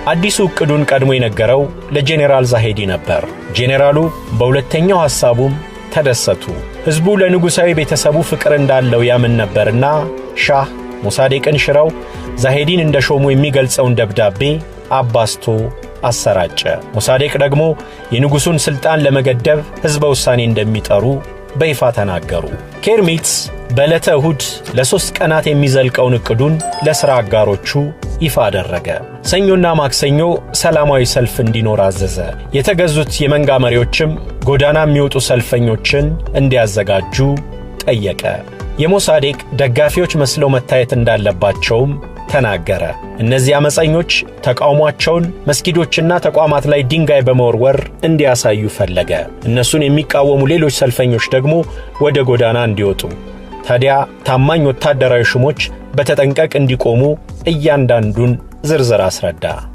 አዲሱ ዕቅዱን ቀድሞ የነገረው ለጄኔራል ዛሄዲ ነበር። ጄኔራሉ በሁለተኛው ሐሳቡም ተደሰቱ። ሕዝቡ ለንጉሣዊ ቤተሰቡ ፍቅር እንዳለው ያምን ነበርና ሻህ ሞሳዴቅን ሽረው ዛሄዲን እንደሾሙ የሚገልጸውን ደብዳቤ አባስቶ አሰራጨ። ሞሳዴቅ ደግሞ የንጉሡን ሥልጣን ለመገደብ ሕዝበ ውሳኔ እንደሚጠሩ በይፋ ተናገሩ። ኬርሚትስ በዕለተ እሁድ ለ3 ቀናት የሚዘልቀውን ዕቅዱን ለሥራ አጋሮቹ ይፋ አደረገ። ሰኞና ማክሰኞ ሰላማዊ ሰልፍ እንዲኖር አዘዘ። የተገዙት የመንጋ መሪዎችም ጎዳና የሚወጡ ሰልፈኞችን እንዲያዘጋጁ ጠየቀ። የሞሳዴቅ ደጋፊዎች መስለው መታየት እንዳለባቸውም ተናገረ። እነዚህ አመፀኞች ተቃውሟቸውን መስጊዶችና ተቋማት ላይ ድንጋይ በመወርወር እንዲያሳዩ ፈለገ። እነሱን የሚቃወሙ ሌሎች ሰልፈኞች ደግሞ ወደ ጎዳና እንዲወጡ። ታዲያ ታማኝ ወታደራዊ ሹሞች በተጠንቀቅ እንዲቆሙ እያንዳንዱን ዝርዝር አስረዳ።